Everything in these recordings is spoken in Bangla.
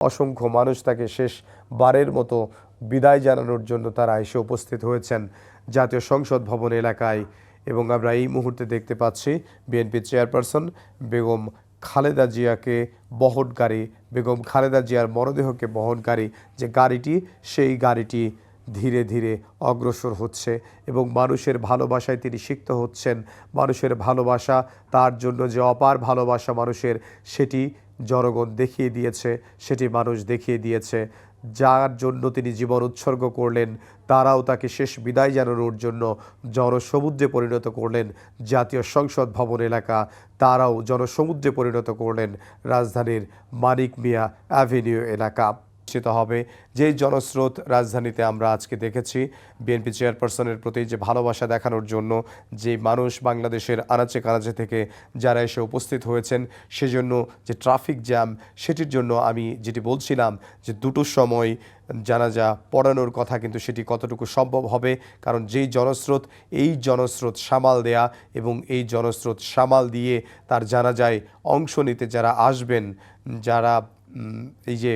অসংখ্য মানুষ তাকে শেষবারের মতো বিদায় জানানোর জন্য তারা এসে উপস্থিত হয়েছেন জাতীয় সংসদ ভবন এলাকায়। এবং আমরা এই মুহূর্তে দেখতে পাচ্ছি বিএনপি চেয়ারপারসন বেগম খালেদা জিয়াকে বহনকারী, বেগম খালেদা জিয়ার মরদেহকে বহনকারী যে গাড়িটি, সেই গাড়িটি ধীরে ধীরে অগ্রসর হচ্ছে এবং মানুষের ভালোবাসায় তিনি সিক্ত হচ্ছেন। মানুষের ভালোবাসা, তার জন্য যে অপার ভালোবাসা মানুষের, সেটি জনগণ দেখিয়ে দিয়েছে, সেটি মানুষ দেখিয়ে দিয়েছে। যার জন্য তিনি জীবন উৎসর্গ করলেন, তারাও তাকে শেষ বিদায় জানানোর জন্য জনসমুদ্রে পরিণত করলেন জাতীয় সংসদ ভবন এলাকা, তারাও জনসমুদ্রে পরিণত করলেন রাজধানীর মানিক মিয়া অ্যাভিনিউ এলাকা। হবে যেই জনস্রোত রাজধানীতে আমরা আজকে দেখেছি বিএনপি চেয়ারপারসনের প্রতি যে ভালোবাসা দেখানোর জন্য যে মানুষ বাংলাদেশের আনাচে কানাচে থেকে যারা এসে উপস্থিত হয়েছেন, সেজন্য যে ট্রাফিক জ্যাম, সেটির জন্য আমি যেটি বলছিলাম যে দুটোর সময় জানাজা পড়ানোর কথা, কিন্তু সেটি কতটুকু সম্ভব হবে, কারণ যেই জনস্রোত, এই জনস্রোত সামাল দেয়া এবং এই জনস্রোত সামাল দিয়ে তার জানাজায় অংশ নিতে যারা আসবেন, যারা এই যে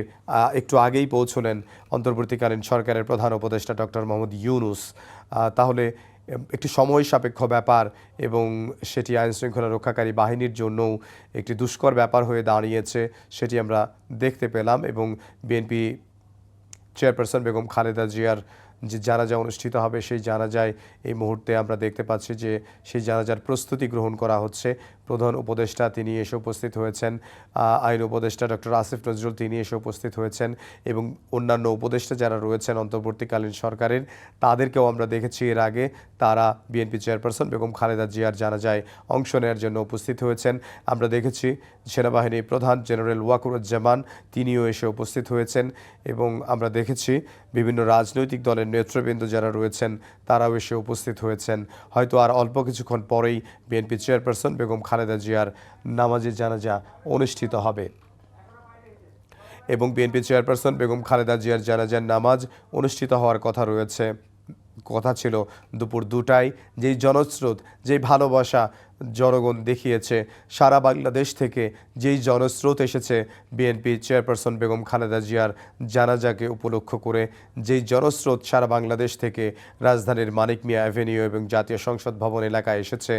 একটু আগেই পৌঁছলেন অন্তর্বর্তীকালীন সরকারের প্রধান উপদেষ্টা ডক্টর মোহাম্মদ ইউনূস, তাহলে একটি সময় সাপেক্ষ ব্যাপার এবং সেটি আইনশৃঙ্খলা রক্ষাকারী বাহিনীর জন্যও একটি দুষ্কর ব্যাপার হয়ে দাঁড়িয়েছে, সেটি আমরা দেখতে পেলাম। এবং বিএনপি চেয়ারপারসন বেগম খালেদা জিয়ার যে জানাজা অনুষ্ঠিত হবে, সেই জানাজায় এই মুহূর্তে আমরা দেখতে পাচ্ছি যে সেই জানাজার প্রস্তুতি গ্রহণ করা হচ্ছে। প্রধান উপদেষ্টা তিনি এসে উপস্থিত হয়েছেন, আইন উপদেষ্টা ডক্টর আসিফ নজরুল তিনি এসে উপস্থিত হয়েছেন এবং অন্যান্য উপদেষ্টা যারা রয়েছেন অন্তর্বর্তীকালীন সরকারের, তাদেরকেও আমরা দেখেছি এর আগে, তারা বিএনপি চেয়ারপারসন বেগম খালেদা জিয়ার জানাজায় অংশ নেওয়ার জন্য উপস্থিত হয়েছেন। আমরা দেখেছি সেনাবাহিনীর প্রধান জেনারেল ওয়াকুরুজ্জামান তিনিও এসে উপস্থিত হয়েছেন এবং আমরা দেখেছি বিভিন্ন রাজনৈতিক দলের নেতৃবৃন্দ যারা রয়েছেন তারাও এসে উপস্থিত হয়েছেন। হয়তো আর অল্প কিছুক্ষণ পরেই বিএনপি চেয়ারপারসন বেগম খালেদা জিয়ার নামাজে জানাজা অনুষ্ঠিত হবে এবং বিএনপি চেয়ারপারসন বেগম খালেদা জিয়ার জানাজার নামাজ অনুষ্ঠিত হওয়ার কথা ছিল দুপুর 2টায়। যেই জনস্রোত, যেই ভালোবাসা জনগণ দেখিয়েছে সারা বাংলাদেশ থেকে, যেই জনস্রোত এসেছে বিএনপি চেয়ারপারসন বেগম খালেদা জিয়ার জানাজাকে উপলক্ষ করে, যেই জনস্রোত সারা বাংলাদেশ থেকে রাজধানীর মানিক মিয়া অ্যাভিনিউ এবং জাতীয় সংসদ ভবন এলাকায় এসেছে,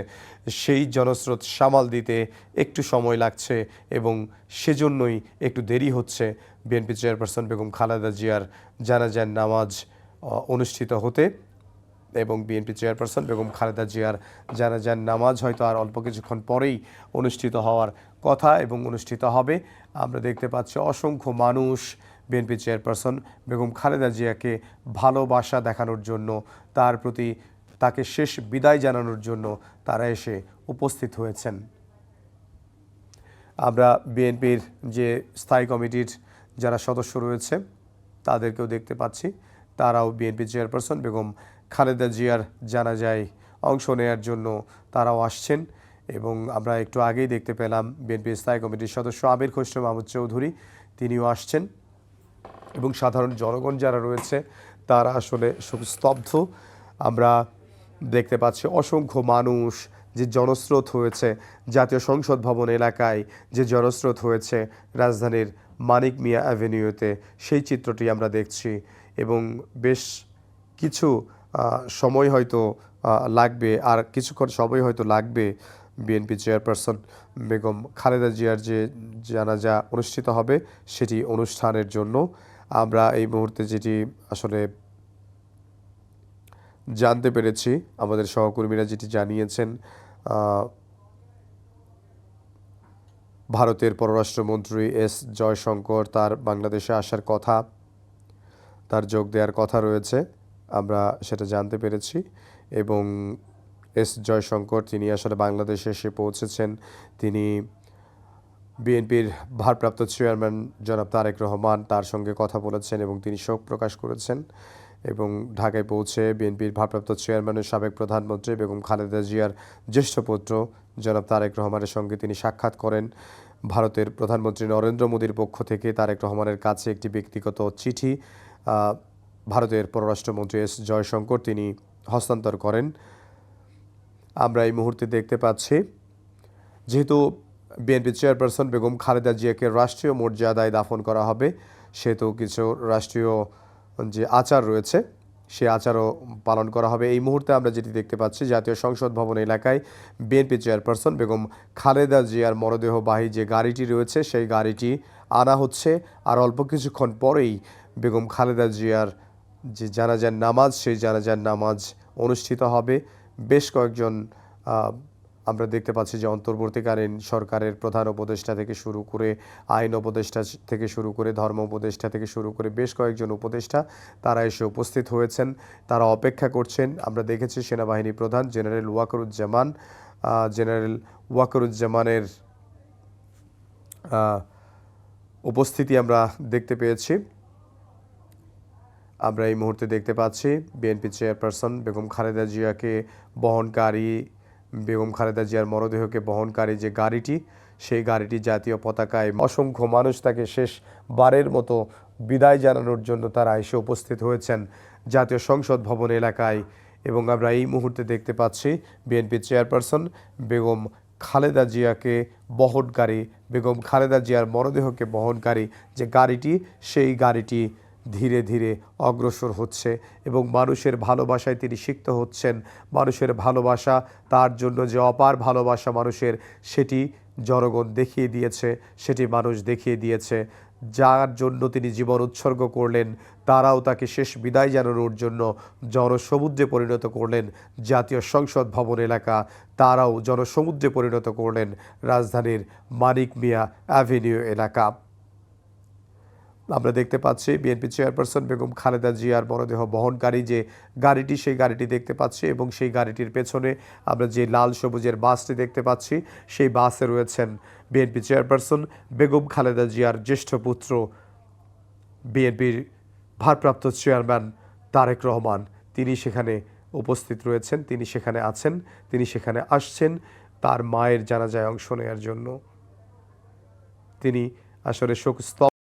সেই জনস্রোত সামাল দিতে একটু সময় লাগছে এবং সেজন্যই একটু দেরি হচ্ছে বিএনপি চেয়ারপারসন বেগম খালেদা জিয়ার জানাজার নামাজ অনুষ্ঠিত হতে। এবং বিএনপি চেয়ারপারসন বেগম খালেদা জিয়ার জানাজার নামাজ হয়তো আর অল্প কিছুক্ষণ পরেই অনুষ্ঠিত হওয়ার কথা এবং অনুষ্ঠিত হবে। আমরা দেখতে পাচ্ছি অসংখ্য মানুষ বিএনপি চেয়ারপারসন বেগম খালেদা জিয়াকে ভালোবাসা দেখানোর জন্য, তার প্রতি তাকে শেষ বিদায় জানানোর জন্য তারা এসে উপস্থিত হয়েছেন। আমরা বিএনপির যে স্থায়ী কমিটির যারা সদস্য রয়েছে তাদেরকেও দেখতে পাচ্ছি, তারাও বিএনপি চেয়ারপারসন বেগম খালেদা জিয়ার জানাজায় অংশ নেওয়ার জন্য তারাও আসছেন। এবং আমরা একটু আগেই দেখতে পেলাম বিএনপি স্থায়ী কমিটির সদস্য আমির খসরু মাহমুদ চৌধুরী, তিনিও আসছেন এবং সাধারণ জনগণ যারা রয়েছে তারা আসলে স্তব্ধ। আমরা দেখতে পাচ্ছি অসংখ্য মানুষ, যে জনস্রোত হয়েছে জাতীয় সংসদ ভবন এলাকায়, যে জনস্রোত হয়েছে রাজধানীর মানিক মিয়া অ্যাভিনিউতে, সেই চিত্রটি আমরা দেখছি এবং বেশ কিছু সময় হয়তো লাগবে, আর কিছুক্ষণ সময় হয়তো লাগবে বিএনপি চেয়ারপারসন বেগম খালেদা জিয়ার যে জানাজা অনুষ্ঠিত হবে সেটি অনুষ্ঠানের জন্য। আমরা এই মুহূর্তে যেটি আসলে জানতে পেরেছি, আমাদের সহকর্মীরা যেটি জানিয়েছেন, ভারতের পররাষ্ট্রমন্ত্রী এস জয়শঙ্কর তার বাংলাদেশে আসার কথা, তার যোগ দেওয়ার কথা রয়েছে, আমরা সেটা জানতে পেরেছি। এবং এস জয়শঙ্কর তিনি আসলে বাংলাদেশে এসে পৌঁছেছেন। তিনি বিএনপির ভারপ্রাপ্ত চেয়ারম্যান জনাব তারেক রহমান তার সঙ্গে কথা বলেছেন এবং তিনি শোক প্রকাশ করেছেন এবং ঢাকায় পৌঁছে বিএনপির ভারপ্রাপ্ত চেয়ারম্যানের সাবেক প্রধানমন্ত্রী বেগম খালেদা জিয়ার জ্যেষ্ঠ পুত্র জনাব তারেক রহমানের সঙ্গে তিনি সাক্ষাৎ করেন। ভারতের প্রধানমন্ত্রী নরেন্দ্র মোদীর পক্ষ থেকে তারেক রহমানের কাছে একটি ব্যক্তিগত চিঠি ভারতের পররাষ্ট্রমন্ত্রী এস জয়শঙ্কর তিনি হস্তান্তর করেন। আমরা এই মুহূর্তে দেখতে পাচ্ছি, যেহেতু বিএনপি চেয়ারপারসন বেগম খালেদা জিয়াকে রাষ্ট্রীয় মর্যাদায় দাফন করা হবে। সেহেতু কিছু রাষ্ট্রীয় যে আচার রয়েছে সে আচারও পালন করা হবে। এই মুহূর্তে আমরা যেটি দেখতে পাচ্ছি, জাতীয় সংসদ ভবন এলাকায় বিএনপি চেয়ারপারসন বেগম খালেদা জিয়ার মরদেহবাহী যে গাড়িটি রয়েছে সেই গাড়িটি আনা হচ্ছে। আর অল্প কিছুক্ষণ পরেই বেগম খালেদা জিয়ার যে জানাজার নামাজ, সেই জানাজার নামাজ অনুষ্ঠিত হবে। বেশ কয়েকজন আমরা দেখতে পাচ্ছি যে অন্তর্বর্তীকালীন সরকারের প্রধান উপদেষ্টা থেকে শুরু করে, আইন উপদেষ্টা থেকে শুরু করে, ধর্ম উপদেষ্টা থেকে শুরু করে বেশ কয়েকজন উপদেষ্টা তারা এসে উপস্থিত হয়েছেন, তারা অপেক্ষা করছেন। আমরা দেখেছি সেনাবাহিনী প্রধান জেনারেল ওয়াকারুজ্জামানের উপস্থিতি আমরা দেখতে পেয়েছি। আমরা এই মুহূর্তে দেখতে পাচ্ছি বিএনপি চেয়ারপারসন বেগম খালেদা জিয়ার মরদেহকে বহনকারী যে গাড়িটি, সেই গাড়িটি জাতীয় পতাকায় অসংখ্য মানুষ তাকে শেষবারের মতো বিদায় জানানোর জন্য তারা এসে উপস্থিত হয়েছেন জাতীয় সংসদ ভবন এলাকায়। এবং আমরা এই মুহূর্তে দেখতে পাচ্ছি বিএনপি চেয়ারপারসন বেগম খালেদা জিয়ার মরদেহকে বহনকারী যে গাড়িটি, সেই গাড়িটি ধীরে ধীরে অগ্রসর হচ্ছে এবং মানুষের ভালোবাসায় তিনি সিক্ত হচ্ছেন। মানুষের ভালোবাসা, তার জন্য যে অপার ভালোবাসা মানুষের, সেটি জনগণ দেখিয়ে দিয়েছে, সেটি মানুষ দেখিয়ে দিয়েছে। যার জন্য তিনি জীবন উৎসর্গ করলেন, তারাও তাকে শেষ বিদায় জানানোর জন্য জনসমুদ্রে পরিণত করলেন জাতীয় সংসদ ভবন এলাকা, তারাও জনসমুদ্রে পরিণত করলেন রাজধানীর মানিক মিয়া অ্যাভিনিউ এলাকা। আমরা দেখতে পাচ্ছি বিএনপি চেয়ারপারসন বেগম খালেদা জিয়ার মরদেহ বহনকারী যে গাড়িটি, সেই গাড়িটি দেখতে পাচ্ছি এবং সেই গাড়িটির পেছনে আমরা যে লাল সবুজের বাসটি দেখতে পাচ্ছি, সেই বাসে রয়েছেন বিএনপি চেয়ারপারসন বেগম খালেদা জিয়ার জ্যেষ্ঠ পুত্র বিএনপির ভারপ্রাপ্ত চেয়ারম্যান তারেক রহমান। তিনি সেখানে উপস্থিত রয়েছেন, তিনি সেখানে আছেন, তিনি সেখানে আসছেন তার মায়ের জানাজায় অংশ নেওয়ার জন্য। তিনি আসলে শোকস্তব্ধ